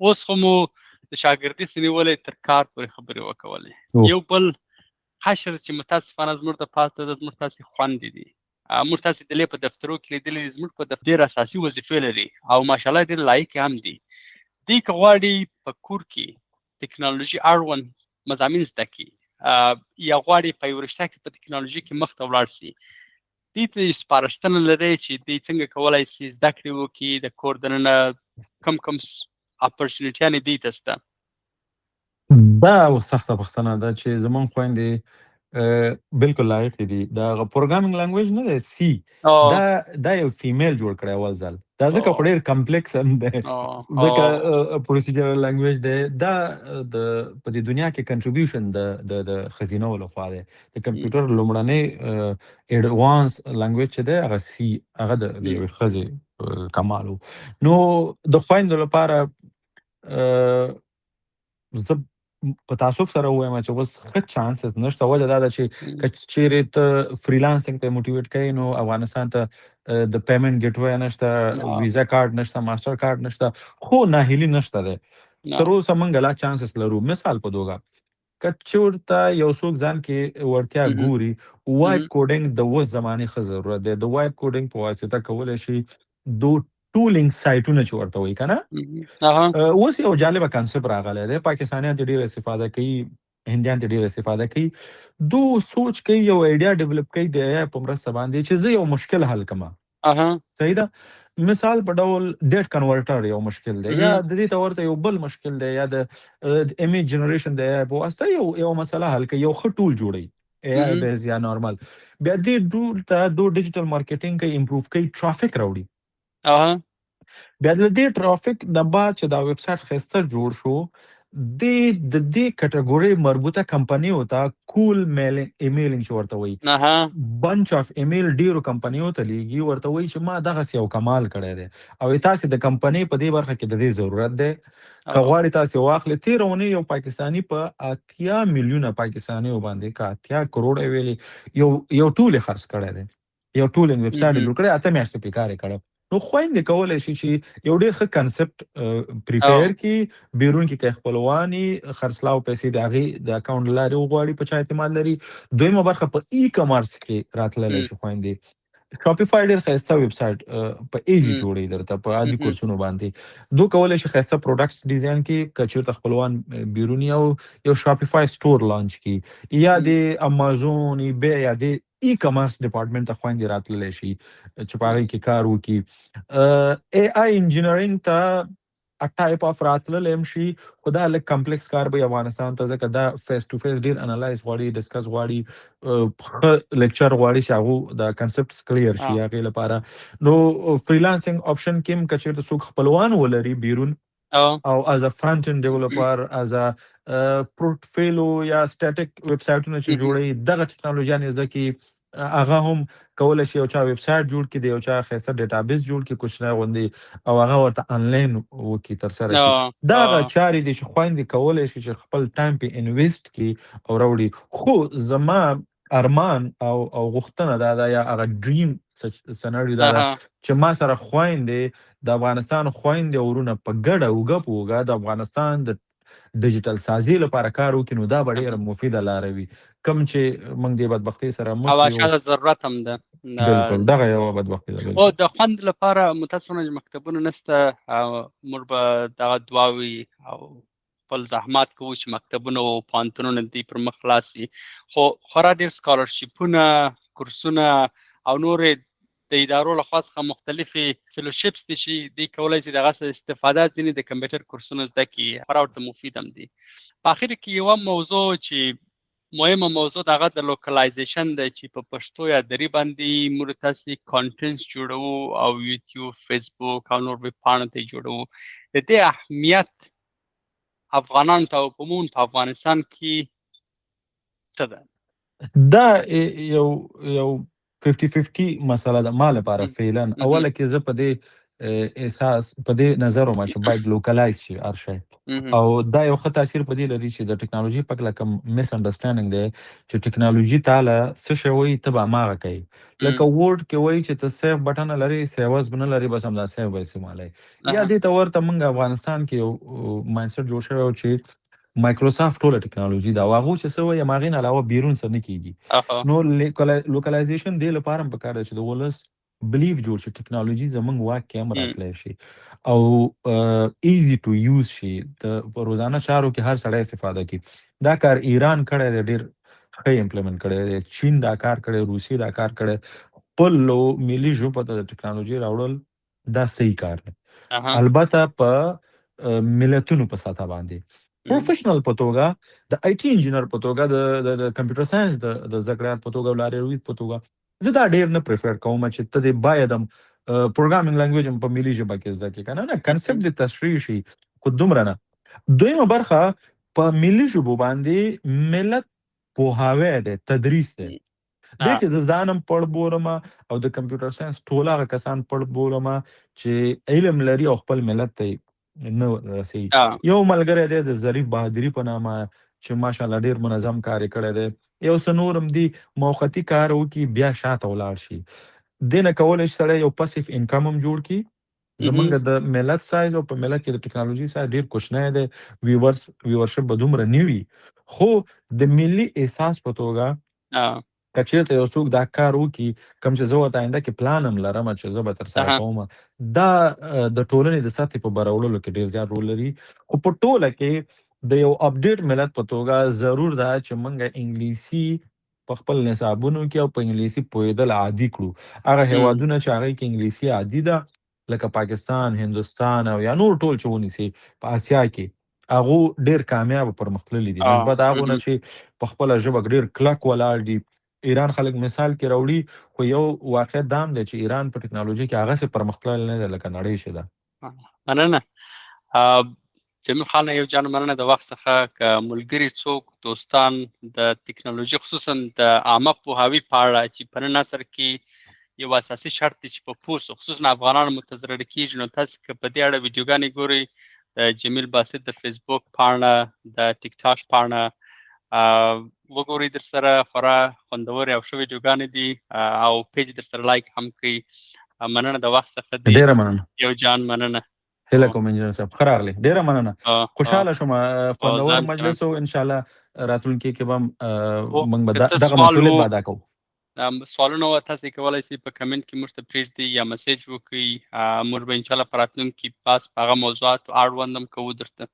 اوس خو مو د شاګردي سنیولې تر کار پورې خبرې وکولې. یو بل حشر چې متاسفانه زموږ د پاته د زموږ تاسې خوندې دي. موږ تاسې د په دفترو کې لیدلي دي، زموږ په دفتر ډېر اساسي وظیفې لري او ماشاءالله ډېر لایق هم دي. دوی که غواړي په کور کې ټکنالوژي اړوند مضامین زده کړي یا غواړي په یوه رشته کې په ټکنالوژي کې مخ ته ولاړ سي، دوی ته سپارښتنه لري چې دوی څنګه کولی سي زده کړې وکړي، د کور دننه کم اپورچونیټیانې دوی ته شته. دا سخته پوښتنه ده چې زمونږ خویندې بالکل لایق دي. دا پروګرامینګ لنګویج نه دی، سی دا یو فیمیل جوړ کړی اول ځل. دا ځکه خو ډېر کمپلیکس هم دی، ځکه پروسیجرل لنګویج دی. دا په دې دنیا کې کنټریبیوشن د ښځینو لخوا دی. د کمپیوټر لومړنی ایډوانس لنګویج چې دی هغه سی، هغه د یوې ښځې کمال و. نو د خویندو لپاره زه په تاسف سره وایم چې اوس ښه چانسز نشته. وجه دا ده چې که چیرې ته فریلانسینګ ته موټیویټ کوې نو افغانستان ته د پیمنټ ګیټ وی نشته، ویزا کارت نشته، ماسټر کارت نشته، خو ناهیلي نشته دی. تر اوسه موږ لا چانسز لرو. مثال په توګه که چېرته یو څوک ځان کې وړتیا ګوري، وایب کوډینګ د اوس زمانې ښه ضرورت دی. د وایب کوډینګ په واسطه کولی شي دو ټولینګ سایټونه چې ورته وایي که نه، اوس یو جالبه کنسپټ راغلی دی. پاکستانیان ترې ډېره استفاده کوي، هندیان ترې ډېره استفاده کوي. دو سوچ کوي، یو ایډیا ډیولپ کوي د اے آی په مرسته باندې چې زه یو مشکل حل کړم. صحیح ده. مثال په ډول ډیټ کنورټر یو مشکل دی، یا د دې ته ورته یو بل مشکل دی، یا د ایمیج جنریشن د اے آی په واسطه یو مسله حل کوي، یو ښه ټول جوړوي، اے آی بیز یا نارمل. بیا دې ټول ته دو ډیجیټل مارکیټینګ کوي، امپروف کوي، ټرافیک راوړي. بیا د دې ټرافیک نه بعد چې دا ویب سایټ ښایسته جوړ شو، د دې کټګورۍ مربوطه کمپنیو ته کول ایمیلینګ چې ورته وایي، بنچ اف ایمیل ډیرو کمپنیو ته لیږي، ورته وایي چې ما دغسې یو کمال کړی دی او تاسې د کمپنۍ په دې برخه کې د دې ضرورت دی. که غواړئ تاسې واخلئ. تېره اونۍ یو پاکستاني په 80 میلیونه پاکستانیو باندې، که 80 کروړه یې ویلې، یو ټول یې خرڅ کړی دی، یو ټولینګ ویب سایټ یې جوړ کړی، 8 میاشتې پرې کار یې کړی. نو خویندې کولی شي چې یو ډېر ښه کنسپټ پریپیر کړي، بیرون کې که خپلوان یې خرڅلاو پیسې د هغې د اکاونټ له لارې وغواړي، په چا اعتماد لري. دویمه برخه په ای کامرس کې راتللی شي خویندې. شاپیفای ډېر ښایسته ویب سایټ په ایزي جوړوي درته په عادي کورسونو باندې. دو کولی شي ښایسته پروډکټس ډیزاین کړي، که چېرته خپلوان بیرون یو شاپیفای سټور لانچ کړي، یا د امازون، ایبی یا د ای کامرس ډپارټمنټ ته خویندې راتللی شي چې په هغې کې کار وکړي. اے آی انجینرینګ ته ټایپ اف راتللی هم شي، خو دا لږ کمپلیکس کار به افغانستان ته، ځکه دا فیس ټو فیس ډېر انالایز غواړي، ډسکس غواړي، ښه لیکچر غواړي چې هغو دا کنسپټس کلیر شي هغې لپاره. نو فریلانسینګ آپشن کې هم که چېرته څوک خپلوان ولري بیرون، او از ا فرنټ انډ ډیولپر، از ا پورټفیلو یا سټیټیک ویب سایټونه چې جوړوي، دغه ټکنالوژیانې زده کړي. هغه هم کولی شي یو چا ویب سایټ جوړ کړي، د یو چا ښایسته ډیټابیس جوړ کړي کوچنی غوندې، او هغه ورته انلاین وکړي، ترسره کړي. دا هغه چارې دي چې خویندې کولی شي چې خپل ټایم پې انویسټ کړي او راوړي. خو زما ارمان او غوښتنه دا ده، یا هغه ډریم سناریو دا ده چې ما سره خویندې، د افغانستان خویندې او ورونه په ګډه اوږه په اوږه د افغانستان د ډیجیټل سازي لپاره کار وکړي، نو دا به ډېره مفیده لاره وي. کوم چې موږ دې بدبختۍ سره مخ یو، او ضرورت هم ده. بالکل دغه یوه بدبختي ده. او د خوند لپاره متاسفانه چې مکتبونه نشته، موږ به دغه دعاوې او خپل زحمات کوو چې مکتبونه او پوهنتونونه دې پر مخ خلاص شي. خو خورا ډېر سکالرشیپونه، کورسونه او نورې د ادارو لخوا څخه مختلفې فیلوشپس دي چې دوی کولی شي د هغه څخه استفاده ځینې د کمپیوټر کورسونو زده کړي، خورا ورته مفید هم دي. په اخر کې یوه موضوع چې مهمه موضوع د هغه د لوکلایزیشن ده، چې په پښتو یا دري باندې موږ تاسې کانټنټس جوړوو او یوټیوب، فیسبوک او نور ویب پاڼو ته یې جوړوو. د دې اهمیت افغانانو ته او عموما په افغانستان کې څه ده؟ دا یو 50-50 مسله ده ما لپاره فعلا. اوله کې زه په دې احساس په دې نظر وم چې باید لوکلایز شي هر شی او دا یو ښه تاثیر په دې لري چې د ټکنالوژي په کله کوم مس انډرسټانډینګ دی چې ټکنالوژي تعالی څه شی وایي ته به هماغه کوي لکه ورډ کې وایي چې ته سیف بټن لري سیوز به نه لري بس همدا سیف به استعمالوي یا دې ته ورته موږ افغانستان کې یو مایندسیټ جوړ شوی و چې مایکروسافټ ټوله ټکنالوژي دا او هغو چې څه وایي هماغې نه علاوه بیرون څه نه کېږي نو لوکلایزیشن دې لپاره هم پکار دی چې د ولس بلیف جوړ شي ټکنالوژي زموږ واک کې هم راتلی شي او ایزي ټو یوز شي په روزانه چارو کې هر سړی استفاده کړي دا کار ایران کړی دی ډېر ښه امپلیمنټ کړی دی چین دا کار کړی روسیې دا کار کړی خپل ملي ژبو ته د ټکنالوژي راوړل دا صحیح کار دی البته په ملتونو په سطح باندې پروفیشنل په توګه د آی ټي انجینر په توګه د کمپیوټر ساينس د زده کړیال په توګه لاریروي په توګه زه دا ډېر نه پریفر کوم چې ته دې باید هم پروګرامینګ لنګویج هم په ملي ژبه کې زده کړې که نه کنسپټ دې تشریح شي خو دومره نه دویمه برخه په ملي ژبو باندې ملت پوهاوی دی تدریس دی دې کې زه ځان هم پړ بولم او د کمپیوټر ساينس ټول هغه کسان پړ بولم چې علم لري او خپل ملت ته نه رسي یو ملګری دی د ظریف بهادري په نامه چې ماشاءالله ډېر منظم کار یې کړی دی یو څه نور هم دي موقتي کار وکړي بیا شاته ولاړ شي دې نه کولی شي سړی یو پسیف انکم هم جوړ کړي زمونږ د ملت سایز او په ملت کې د ټکنالوژي سایز ډېر کوچنی دی ویورشپ به دومره نه وي خو د ملي احساس په توګه که چېرته یو څوک دا کار وکړي کوم چې زه ورته آینده کې پلان هم لرم چې زه به ترسره کوم دا د ټولنې د سطحې په براوړلو کې ډېر زیات رول لري خو په ټوله کې د یو اپډیټ ملت په توګه ضرور ده چې موږ انګلیسي په خپل نصابونو کې او په انګلیسي پوهېدل عادي کړو هغه هیوادونه چې هغې کې انګلیسي عادي ده لکه پاکستان هندوستان او یا نور ټول چې ونیسي په اسیا کې هغو ډېر کامیاب پرمختللي دي نسبت هغو نه چې په خپله ژبه ډېر کلک ولاړ دي ایران خلک مثال کې راوړي خو یو واقعیت دا هم دی چې ایران په ټکنالوژي کې هغسې پرمختللی نه دی لکه نړۍ چې ده مننه جمیل خان یو جان مننه د وخت څخه که ملګري څوک دوستان د ټکنالوژي خصوصا د عامه پوهاوي په اړه چې په نن عصر کې یو اساسي شرط دی چې په پوه خصوصا افغانان متضرر کېږي نو تاسو که په دې اړه ویډیوګانې ګورئ د جمیل باسط د فیسبوک پاڼه د ټیک ټاک پاڼه وګورئ در سره خورا خوندورې او ښه ویډیوګانې دي او پیج در سره لایک هم کړئ مننه د وخت څخه دی ډېره مننه یو جان مننه هیله کوم انجینر صاحب ښه راغلی ډېره مننه خوشحاله شوم خوندور مجلس و انشاءالله راتلونکي کې به موږ به دغه مسؤلیت به ادا کوو سوالونه تاسو کولی شئ په کمنټ کې موږ ته پرېږدئ یا مسیج وکړئ موږ به انشاءالله په راتلونکي پاس په هغه موضوعاتو اړوند هم کوو درته